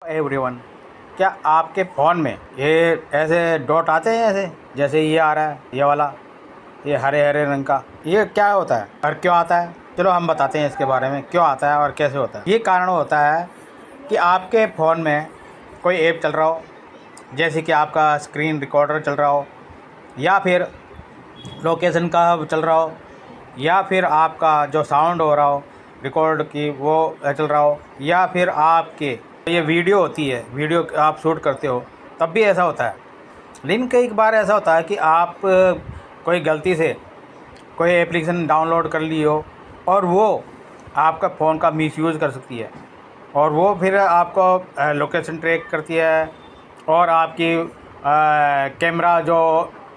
Everyone, क्या आपके phone में ये ऐसे डॉट आते हैं, ऐसे जैसे ये आ रहा है, ये वाला, ये हरे हरे रंग का, ये क्या होता है और क्यों आता है? चलो हम बताते हैं इसके बारे में, क्यों आता है और कैसे होता है। ये कारण होता है कि आपके फ़ोन में कोई ऐप चल रहा हो, जैसे कि आपका स्क्रीन रिकॉर्डर चल रहा हो, या फिर लोकेशन का चल रहा हो, या फिर आपका जो साउंड हो रहा हो रिकॉर्ड की वो चल रहा हो, या फिर आपके ये वीडियो होती है, वीडियो आप शूट करते हो, तब भी ऐसा होता है। लेकिन कई बार ऐसा होता है कि आप कोई गलती से कोई एप्लीकेशन डाउनलोड कर ली हो और वो आपका फ़ोन का मिसयूज़ कर सकती है, और वो फिर आपको लोकेशन ट्रैक करती है, और आपकी कैमरा जो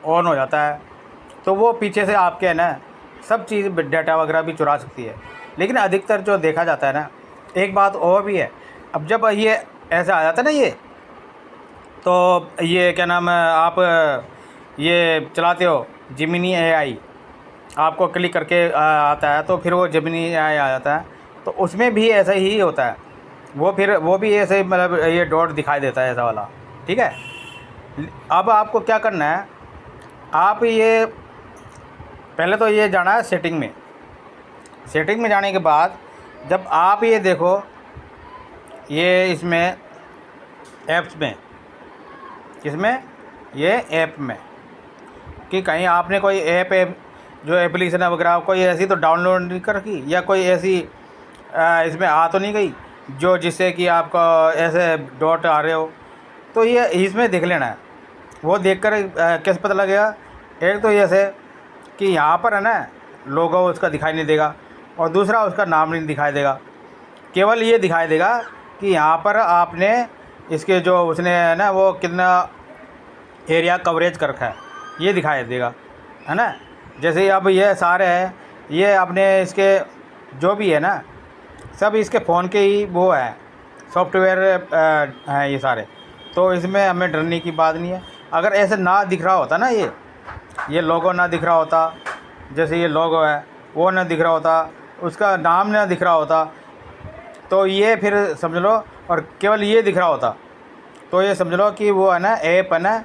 ऑन हो जाता है तो वो पीछे से आपके है ना सब चीज़ डाटा वगैरह भी चुरा सकती है। लेकिन अधिकतर जो देखा जाता है ना, एक बात और भी है, अब जब ये ऐसा आ जाता है ना, ये तो ये क्या नाम है, आप ये चलाते हो जेमिनी एआई, आपको क्लिक करके आता है, तो फिर वो जेमिनी एआई आ जाता है, तो उसमें भी ऐसा ही होता है। वो भी ऐसे ही, मतलब ये डॉट दिखाई देता है ऐसा वाला, ठीक है। अब आपको क्या करना है, आप ये पहले तो ये जाना है सेटिंग में। सेटिंग में जाने के बाद जब आप ये देखो, ये इसमें ऐप्स में, किसमें, ये ऐप में, कि कहीं आपने कोई ऐप जो एप्लीकेशन वगैरह कोई ऐसी तो डाउनलोड नहीं कर रखी, या कोई ऐसी इसमें आ तो नहीं गई जो जिससे कि आपका ऐसे डॉट आ रहे हो, तो ये इसमें देख लेना है। वो देखकर कैसे पता लगेगा? एक तो ऐसे कि यहाँ पर है ना लोगो उसका दिखाई नहीं देगा, और दूसरा उसका नाम नहीं दिखाई देगा, केवल ये दिखाई देगा कि यहाँ पर आपने इसके जो उसने है ना वो कितना एरिया कवरेज कर रखा है, ये दिखाई देगा, है ना। जैसे अब ये सारे हैं, ये अपने इसके जो भी है ना, सब इसके फ़ोन के ही वो है, सॉफ्टवेयर हैं ये सारे, तो इसमें हमें डरने की बात नहीं है। अगर ऐसे ना दिख रहा होता ना, ये लोगो ना दिख रहा होता, जैसे ये लोगो है वो ना दिख रहा होता, उसका नाम ना दिख रहा होता, तो ये फिर समझ लो, और केवल ये दिख रहा होता तो ये समझ लो कि वो है ना ऐप है ना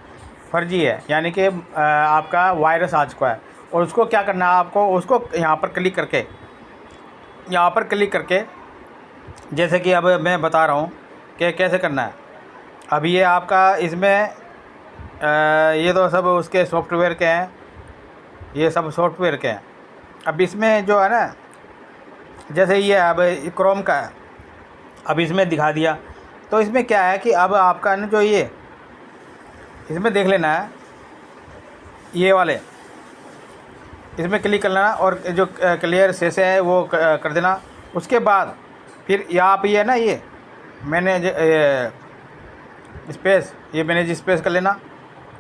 फर्जी है, यानी कि आपका वायरस आ चुका है। और उसको क्या करना है, आपको उसको यहाँ पर क्लिक करके जैसे कि अब मैं बता रहा हूँ कि कैसे करना है। अब ये आपका इसमें ये तो सब उसके सॉफ्टवेयर के हैं, ये सब सॉफ्टवेयर के हैं। अब इसमें जो है ना, जैसे ये अब क्रोम का है, अब इसमें दिखा दिया, तो इसमें क्या है कि अब आपका ना जो ये इसमें देख लेना है, ये वाले इसमें क्लिक कर लेना, और जो क्लियर से है वो कर देना। उसके बाद फिर यहाँ पे ये ना, ये मैनेज स्पेस, ये मैनेज स्पेस कर लेना।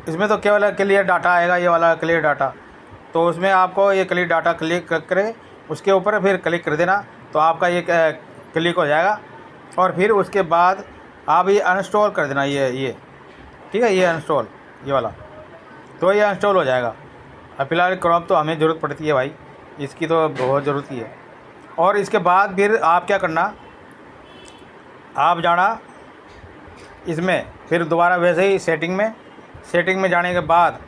इसमें तो केवल क्लियर डाटा आएगा, ये वाला क्लियर डाटा, तो उसमें आपको ये क्लियर डाटा क्लिक करके उसके ऊपर फिर क्लिक कर देना, तो आपका ये क्लिक हो जाएगा। और फिर उसके बाद आप ये अनइंस्टॉल कर देना, ये ठीक है, ये अनइंस्टॉल, ये वाला, तो ये अनइंस्टॉल हो जाएगा। अब फिलहाल क्रोम तो हमें ज़रूरत पड़ती है भाई, इसकी तो बहुत ज़रूरत ही है। और इसके बाद फिर आप क्या करना, आप जाना इसमें, फिर दोबारा वैसे ही सेटिंग में जाने के बाद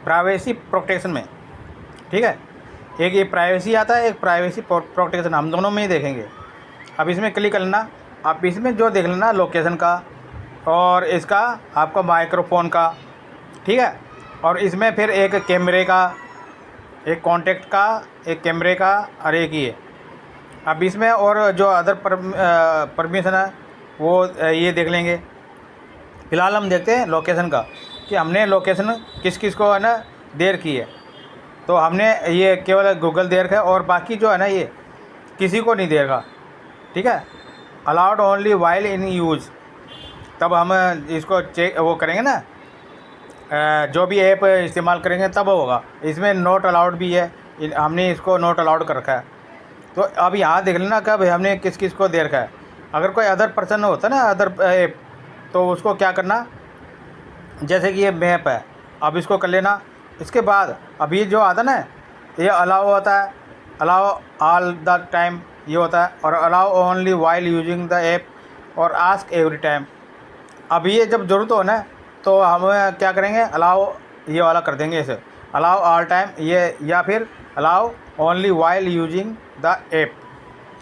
प्राइवेसी प्रोटेक्शन में, ठीक है, एक ये प्राइवेसी आता है, एक प्राइवेसी प्रोटेक्शन, हम दोनों में ही देखेंगे। अब इसमें क्लिक कर लेना। आप इसमें जो देख लेना लोकेशन का, और इसका आपका माइक्रोफोन का, ठीक है, और इसमें फिर एक कैमरे का, एक कॉन्टेक्ट का, एक कैमरे का, और एक ये। अब इसमें और जो अदर परमिशन है वो ये देख लेंगे। फ़िलहाल हम देखते हैं लोकेशन का, कि हमने लोकेशन किस किस को है ना दे रखी है, तो हमने ये केवल गूगल दे रखा है, और बाकी जो है ना ये किसी को नहीं देगा, ठीक है। Allowed only while in use, तब हम इसको चेक वो करेंगे ना, जो भी ऐप इस्तेमाल करेंगे तब होगा। इसमें नॉट अलाउड भी है, हमने इसको नॉट अलाउड कर रखा है। तो अब यहाँ देख लेना कब हमने किस किस को दे रखा है। अगर कोई अदर पर्सन होता ना, अदर ऐप, तो उसको क्या करना, जैसे कि ये मैप है, अब इसको कर लेना। इसके बाद अब ये जो आता ना, ये अलाउ होता है, अलाउ ऑल द टाइम ये होता है, और allow only while using the app, और आस्क एवरी टाइम। अब ये जब ज़रूरत हो ना तो हम क्या करेंगे, अलाउ ये वाला कर देंगे इसे, अलाउ ऑल टाइम ये, या फिर allow only while using the app.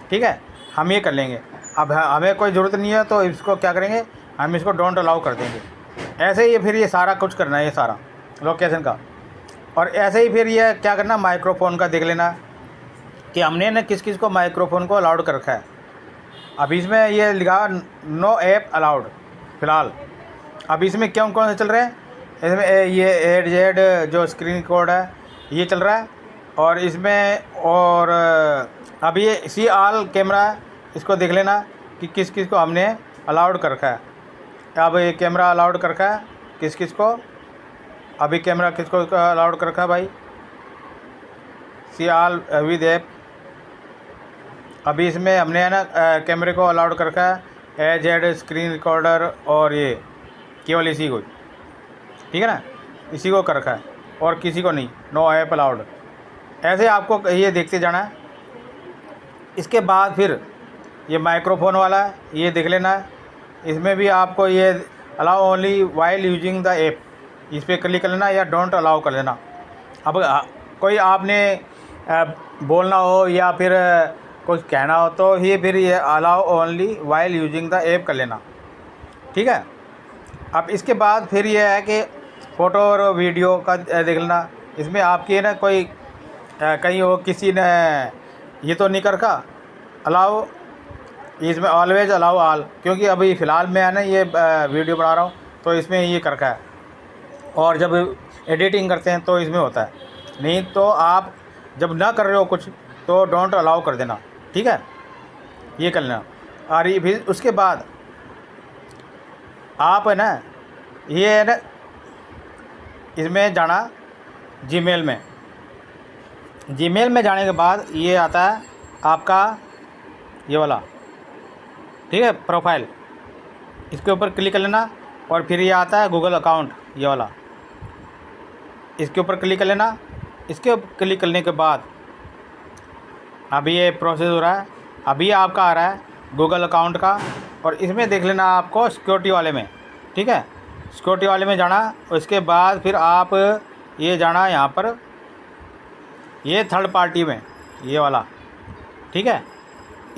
ठीक है, हम ये कर लेंगे। अब हमें कोई ज़रूरत नहीं है तो इसको क्या करेंगे, हम इसको डोंट अलाउ कर देंगे। ऐसे ही फिर ये सारा कुछ करना है, ये सारा लोकेशन का। और ऐसे ही फिर ये क्या करना, माइक्रोफोन का देख लेना कि हमने ना किस किस को माइक्रोफोन को अलाउड कर रखा है। अब इसमें ये लिखा नो ऐप अलाउड फ़िलहाल। अब इसमें कौन कौन से चल रहे हैं, इसमें ये AZ जो स्क्रीन कोड है ये चल रहा है, और इसमें और अब ये सी ऑल कैमरा है, इसको देख लेना कि किस किस को हमने अलाउड कर रखा है। अब ये कैमरा अलाउड कर रखा है किस किस को, अभी कैमरा किसको अलाउड कर रखा है भाई, सी ऑल विद ऐप। अभी इसमें हमने है ना कैमरे को अलाउड कर रखा है AZ स्क्रीन रिकॉर्डर, और ये केवल इसी को, ठीक है ना, इसी को कर रखा है और किसी को नहीं, नो ऐप अलाउड। ऐसे आपको ये देखते जाना है। इसके बाद फिर ये माइक्रोफोन वाला है, ये देख लेना है। इसमें भी आपको ये allow only while using the app, इस पर क्लिक कर लेना या डोंट अलाउ कर लेना। अब कोई आपने बोलना हो या फिर कुछ कहना हो तो ये फिर ये allow only while using the app कर लेना। ठीक है, अब इसके बाद फिर ये है कि फ़ोटो और वीडियो का देख लेना। इसमें आपकी ना कोई कहीं हो किसी ने ये तो नहीं कर रखा अलाउ, इसमें ऑलवेज अलाउ ऑल, क्योंकि अभी फ़िलहाल मैं है ना ये वीडियो बना रहा हूँ तो इसमें ये कर रखा है, और जब एडिटिंग करते हैं तो इसमें होता है। नहीं तो आप जब ना कर रहे हो कुछ तो डोंट अलाउ कर देना। ठीक है, ये कर लेना। और ये फिर उसके बाद आप है ना ये है ना इसमें जाना जीमेल में। जीमेल में जाने के बाद ये आता है आपका ये वाला, ठीक है, प्रोफाइल। इसके ऊपर क्लिक कर लेना और फिर ये आता है गूगल अकाउंट, ये वाला, इसके ऊपर क्लिक कर लेना। इसके ऊपर क्लिक करने के बाद अभी ये प्रोसेस हो रहा है। अभी आपका आ रहा है गूगल अकाउंट का, और इसमें देख लेना आपको सिक्योरिटी वाले में। ठीक है, सिक्योरिटी वाले में जाना। उसके बाद फिर आप ये जाना यहाँ पर, ये थर्ड पार्टी में, ये वाला। ठीक है,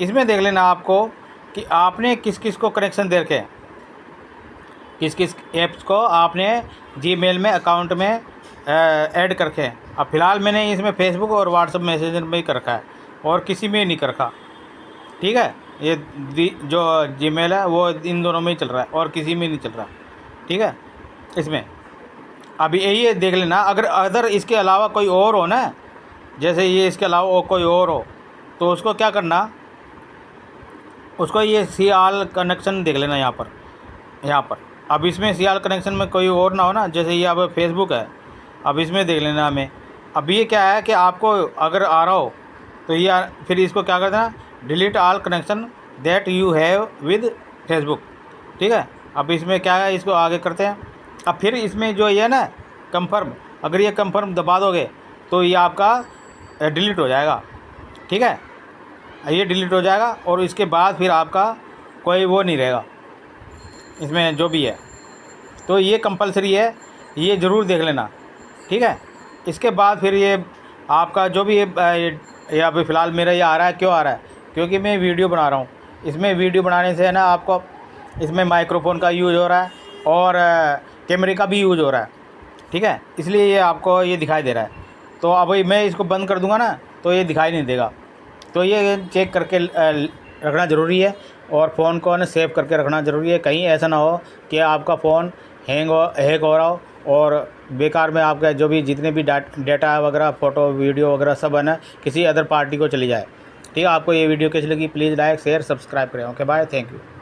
इसमें देख लेना आपको कि आपने किस किस को कनेक्शन दे रखे हैं, किस किस ऐप्स को आपने जीमेल में अकाउंट में ऐड कर रखे हैं। अब फ़िलहाल मैंने इसमें फेसबुक और व्हाट्सएप मैसेंजर में ही कर रखा है और किसी में नहीं कर रखा। ठीक है, ये जो जीमेल है वो इन दोनों में ही चल रहा है और किसी में नहीं चल रहा। ठीक है, इसमें अभी यही देख लेना। अगर इसके अलावा कोई और हो ना, जैसे ये इसके अलावा कोई और हो तो उसको क्या करना, उसको ये सी ऑल कनेक्शन देख लेना यहाँ पर। अब इसमें सी ऑल कनेक्शन में कोई और ना हो ना, जैसे ये अब फेसबुक है, अब इसमें देख लेना हमें। अब ये क्या है कि आपको अगर आ रहा हो तो ये फिर इसको क्या कर देना, delete all connection that you have with Facebook. ठीक है, अब इसमें क्या है, इसको आगे करते हैं। अब फिर इसमें जो ये है ना कंफर्म, अगर ये कंफर्म दबा दोगे तो ये आपका डिलीट हो जाएगा। ठीक है, ये डिलीट हो जाएगा और इसके बाद फिर आपका कोई वो नहीं रहेगा इसमें जो भी है। तो ये कंपलसरी है, ये ज़रूर देख लेना। ठीक है, इसके बाद फिर ये आपका जो भी ये अभी फ़िलहाल मेरा ये आ रहा है, क्यों आ रहा है, क्योंकि मैं वीडियो बना रहा हूँ। इसमें वीडियो बनाने से है ना आपको इसमें माइक्रोफोन का यूज़ हो रहा है और कैमरे का भी यूज़ हो रहा है। ठीक है, इसलिए ये आपको ये दिखाई दे रहा है। तो अब मैं इसको बंद कर दूंगा ना तो ये दिखाई नहीं देगा। तो ये चेक करके रखना ज़रूरी है और फ़ोन को ना सेव करके रखना ज़रूरी है। कहीं ऐसा ना हो कि आपका फ़ोन हैक हो रहा हो और बेकार में आपका जो भी जितने भी डाटा वगैरह, फ़ोटो वीडियो वगैरह सब है ना किसी अदर पार्टी को चली जाए। ठीक है, आपको ये वीडियो कैसी लगी प्लीज़ लाइक शेयर सब्सक्राइब करें। Okay bye, thank you.